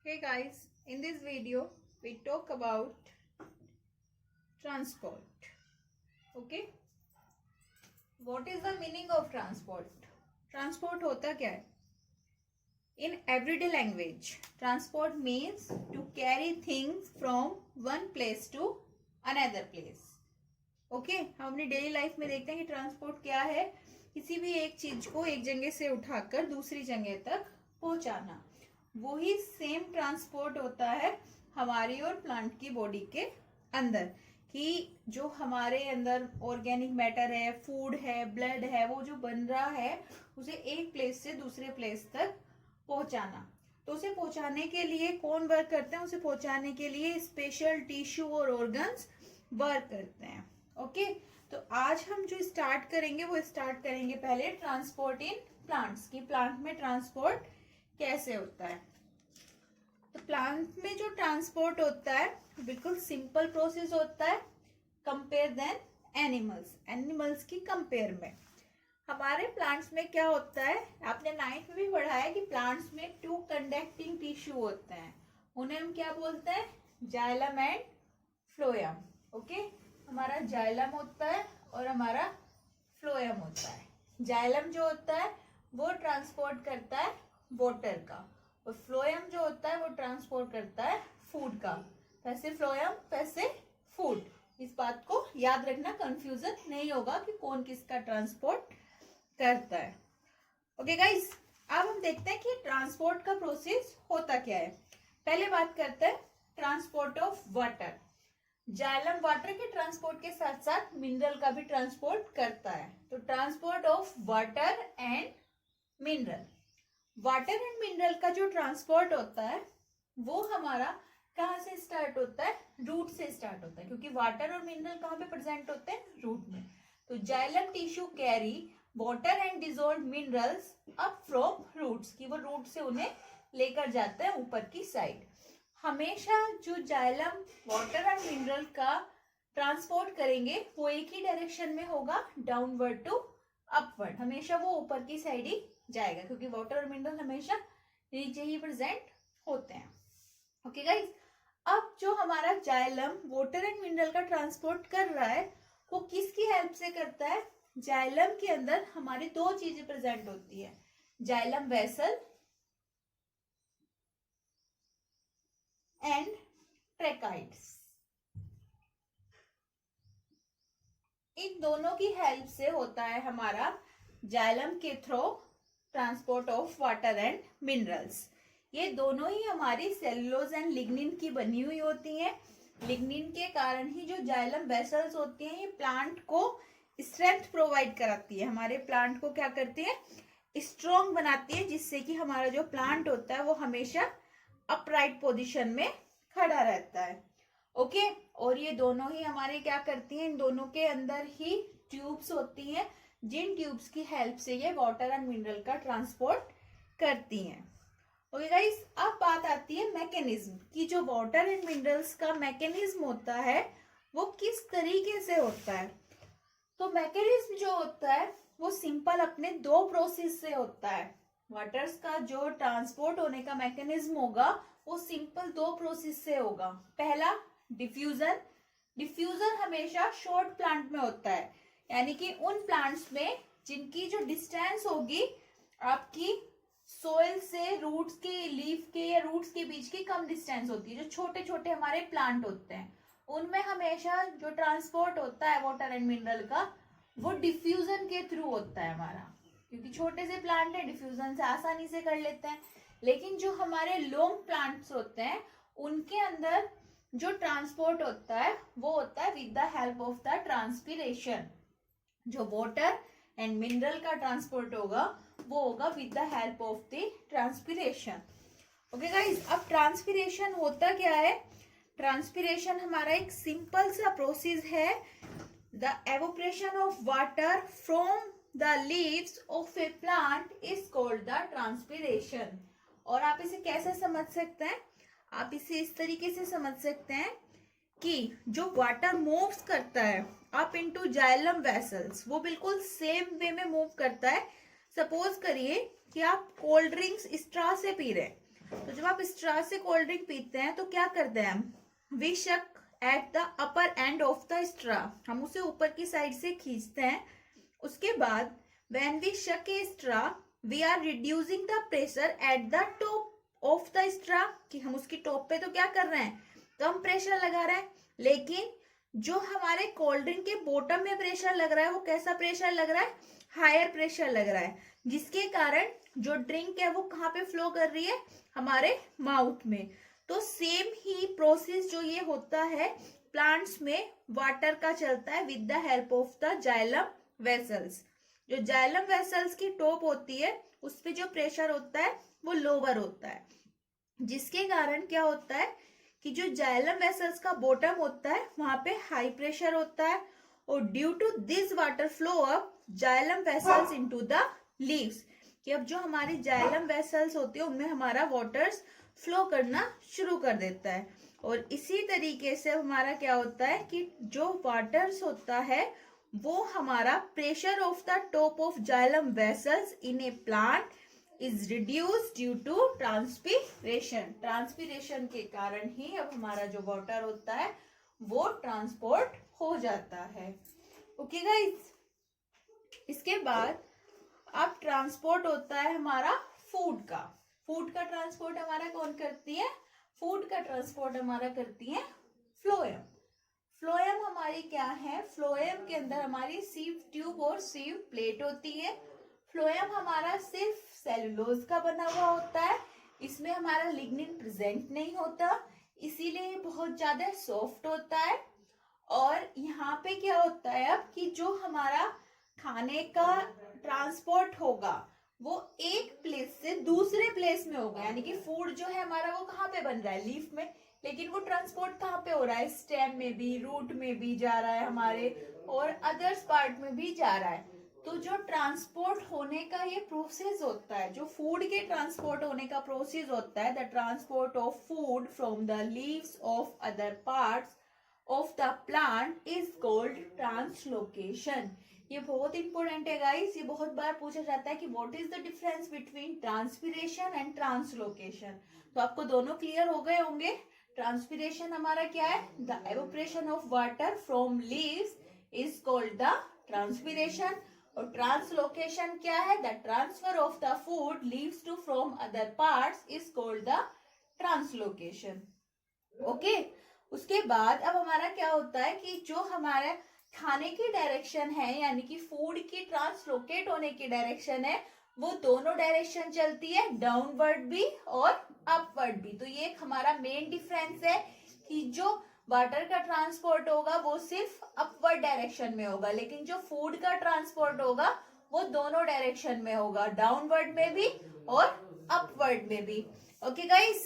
Hey guys, in this video we talk about transport. Okay, what is the meaning of transport? Transport होता क्या है? In everyday language, transport means to carry things from one place to another place. Okay हम अपनी daily life में देखते हैं कि transport क्या है, किसी भी एक चीज को एक जगह से उठाकर दूसरी जगह तक पहुंचाना। वही सेम ट्रांसपोर्ट होता है हमारी और प्लांट की बॉडी के अंदर, कि जो हमारे अंदर ऑर्गेनिक मैटर है, फूड है, ब्लड है, वो जो बन रहा है उसे एक प्लेस से दूसरे प्लेस तक पहुंचाना। तो उसे पहुंचाने के लिए कौन वर्क करते हैं? उसे पहुंचाने के लिए स्पेशल टिश्यू और ऑर्गन्स वर्क करते हैं। ओके, तो आज हम जो स्टार्ट करेंगे वो स्टार्ट करेंगे पहले ट्रांसपोर्ट इन प्लांट्स की। प्लांट में ट्रांसपोर्ट कैसे होता है? तो प्लांट में जो ट्रांसपोर्ट होता है बिल्कुल सिंपल प्रोसेस होता है कंपेयर देन एनिमल्स की कंपेयर में। हमारे प्लांट्स में क्या होता है, आपने 9th में भी पढ़ा है कि प्लांट्स में 2 कंडक्टिंग टिश्यू होते हैं। उन्हें हम क्या बोलते हैं? Xylem and phloem. ओके, हमारा जाइलम होता है और हमारा फ्लोएम होता है। जाइलम जो होता है वो ट्रांसपोर्ट करता है वाटर का, और फ्लोएम जो होता है वो ट्रांसपोर्ट करता है फूड का। वैसे फ्लोएम वैसे फूड, इस बात को याद रखना, कंफ्यूजन नहीं होगा कि कौन किसका ट्रांसपोर्ट करता है। ओके गाइस, अब हम देखते हैं कि ट्रांसपोर्ट का प्रोसेस होता क्या है। पहले बात करते हैं transport of water. Xylem water के ट्रांसपोर्ट के साथ साथ मिनरल का भी ट्रांसपोर्ट करता है। तो transport of water and mineral. Water and mineral का जो ट्रांसपोर्ट होता है वो हमारा कहाँ से स्टार्ट होता है? रूट से स्टार्ट होता है, क्योंकि वाटर और मिनरल कहाँ पे प्रेजेंट होते हैं? रूट में। तो xylem tissue carry water and dissolved minerals up from roots, की वो रूट से उन्हें लेकर जाते हैं ऊपर की साइड। हमेशा जो जाइलम वाटर एंड मिनरल का ट्रांसपोर्ट करेंगे वो एक ही डायरेक्शन में होगा, डाउनवर्ड टू अपवर्ड। हमेशा वो ऊपर की साइड ही जाएगा, क्योंकि वाटर और मिनरल हमेशा नीचे ही प्रेजेंट होते हैं। ओके गाइस, अब जो हमारा जाइलम वाटर एंड मिनरल का ट्रांसपोर्ट कर रहा है वो किसकी हेल्प से करता है? जाइलम के अंदर हमारी 2 चीजें प्रेजेंट होती है, जाइलम वेसल एंड ट्रैकाइड्स। इन दोनों की हेल्प से होता है हमारा जाइलम के through transport of water and minerals. ये दोनों ही हमारी सेलुलोज एंड लिग्निन की बनी हुई होती हैं। लिग्निन के कारण ही जो जाइलम वेसल्स होती हैं ये प्लांट को स्ट्रेंथ प्रोवाइड कराती है, हमारे प्लांट को क्या करती है? स्ट्रॉन्ग बनाती है, जिससे कि हमारा जो प्लांट होता है वो हमेशा अपराइट पोजीशन में खड़ा रहता है। ओके, और ये दोनों ही हमारे क्या करती हैं? इन दोनों के अंदर ही ट्यूब्स होती हैं, जिन ट्यूब्स की हेल्प से ये वाटर एंड मिनरल का ट्रांसपोर्ट करती हैं। ओके गाइस, अब बात आती है मैकेनिज्म की। जो वाटर एंड मिनरल्स का मैकेनिज्म होता है वो किस तरीके से होता है? तो मैकेनिज्म जो होता है वो सिंपल अपने 2 प्रोसेस से होता है। वाटर्स का जो ट्रांसपोर्ट होने का मैकेनिज्म होगा वो सिंपल 2 प्रोसेस से होगा। पहला डिफ्यूजन। डिफ्यूजन हमेशा शॉर्ट प्लांट में होता है, यानी कि उन प्लांट्स में जिनकी जो डिस्टेंस होगी आपकी सोइल से रूट्स के, लीफ के या रूट्स के बीच की कम डिस्टेंस होती है। जो छोटे छोटे हमारे प्लांट होते हैं उनमें हमेशा जो ट्रांसपोर्ट होता है वाटर एंड मिनरल का वो डिफ्यूजन के थ्रू होता है हमारा, क्योंकि छोटे से प्लांट है, डिफ्यूजन से आसानी से कर लेते हैं। लेकिन जो हमारे लॉन्ग प्लांट्स होते हैं उनके अंदर जो ट्रांसपोर्ट होता है वो होता है with the help of the transpiration. जो वाटर एंड मिनरल का ट्रांसपोर्ट होगा वो होगा with the help of the transpiration. Okay guys, अब ट्रांसपीरेशन होता क्या है? ट्रांसपीरेशन हमारा एक सिंपल सा प्रोसेस है, the evaporation of water from the leaves of A plant is called the transpiration. और आप इसे कैसे समझ सकते हैं? आप इसे इस तरीके से समझ सकते हैं कि जो वाटर मूव्स करता है अप इनटू जाइलम वेसल्स वो बिल्कुल सेम वे में मूव करता है। सपोज करिए कि आप कोल्ड ड्रिंक्स स्ट्रॉ से पी रहे हैं, तो जब आप स्ट्रा से कोल्ड ड्रिंक पीते हैं तो क्या करते हैं हम, वी शक at the upper end of the straw, हम उसे ऊपर की साइड से खींचते हैं। उसके बाद when we suck a straw we are reducing the pressure at the top of the straw, कि हम उसकी टॉप पे तो क्या कर रहे हैं, कम प्रेशर लगा रहे हैं। लेकिन जो हमारे कोल्ड ड्रिंक के बॉटम में प्रेशर लग रहा है वो कैसा प्रेशर लग रहा है, हायर प्रेशर लग रहा है, जिसके कारण जो ड्रिंक है वो कहाँ पे फ्लो कर रही है, हमारे माउथ में। तो सेम ही प्रोसेस जो ये होता है प्लांट्स में वाटर का चलता है with the help of the xylem vessels. जो जाइलम वेसल्स की टॉप होती है उस पे जो प्रेशर होता है वो लोअर होता है, जिसके कारण क्या होता है कि जो जाइलम वेसल्स का बॉटम होता है वहां पे हाई प्रेशर होता है, और due to this water flow up xylem vessels into the leaves, कि अब जो हमारी जाइलम वेसल्स होती है उनमें हमारा वाटर्स फ्लो करना शुरू कर देता है। और इसी तरीके से हमारा क्या होता है कि जो वाटर्स होता है वो हमारा pressure of the top of xylem vessels in a plant is reduce due to transpiration. Transpiration के कारण ही अब हमारा जो वाटर होता है वो ट्रांसपोर्ट हो जाता है। ओके गाइस, इसके बाद अब ट्रांसपोर्ट होता है हमारा फूड का। फूड का ट्रांसपोर्ट हमारा कौन करती है, फूड का ट्रांसपोर्ट हमारा करती है फ्लोएम। फ्लोएम हमारी क्या है, फ्लोएम के अंदर हमारी सीव ट्यूब और सीव प्लेट होती है। फ्लोएम हमारा सिर्फ सेलुलोज का बना हुआ होता है, इसमें हमारा लिग्निन प्रेजेंट नहीं होता, इसीलिए बहुत ज्यादा सॉफ्ट होता है। और यहाँ पे क्या होता है अब कि जो हमारा खाने का ट्रांसपोर्ट होगा वो एक प्लेस से दूसरे प्लेस में होगा, यानी कि फूड जो है हमारा वो कहाँ पे बन रहा है, लीफ में, लेकिन वो ट्रांसपोर्ट कहाँ पे हो रहा है, स्टेम में भी, रूट में भी जा रहा है हमारे, और अदर्स पार्ट में भी जा रहा है। तो जो ट्रांसपोर्ट होने का ये प्रोसेस होता है, जो फूड के ट्रांसपोर्ट होने का प्रोसेस होता है, the transport of food from the leaves of other parts of the plant is called translocation. ये बहुत इंपॉर्टेंट है गाइस, ये बहुत बार पूछा जाता है कि what is the difference between transpiration and translocation. तो आपको दोनों क्लियर हो गए होंगे। ट्रांसपिरेशन हमारा क्या है, the evaporation of water from leaves is called the transpiration, और ट्रांसलोकेशन क्या है, the transfer of the food leaves to from other parts is called the translocation. Okay, उसके बाद अब हमारा क्या होता है कि जो हमारा खाने की डायरेक्शन है, यानी कि फूड की ट्रांसलोकेट होने की डायरेक्शन है, वो दोनों डायरेक्शन चलती है, डाउनवर्ड भी और अपवर्ड भी। तो ये एक हमारा मेन डिफरेंस है कि जो वाटर का ट्रांसपोर्ट होगा वो सिर्फ अपवर्ड डायरेक्शन में होगा, लेकिन जो फूड का ट्रांसपोर्ट होगा वो दोनों डायरेक्शन में होगा, डाउनवर्ड में भी और अपवर्ड में भी। Okay guys.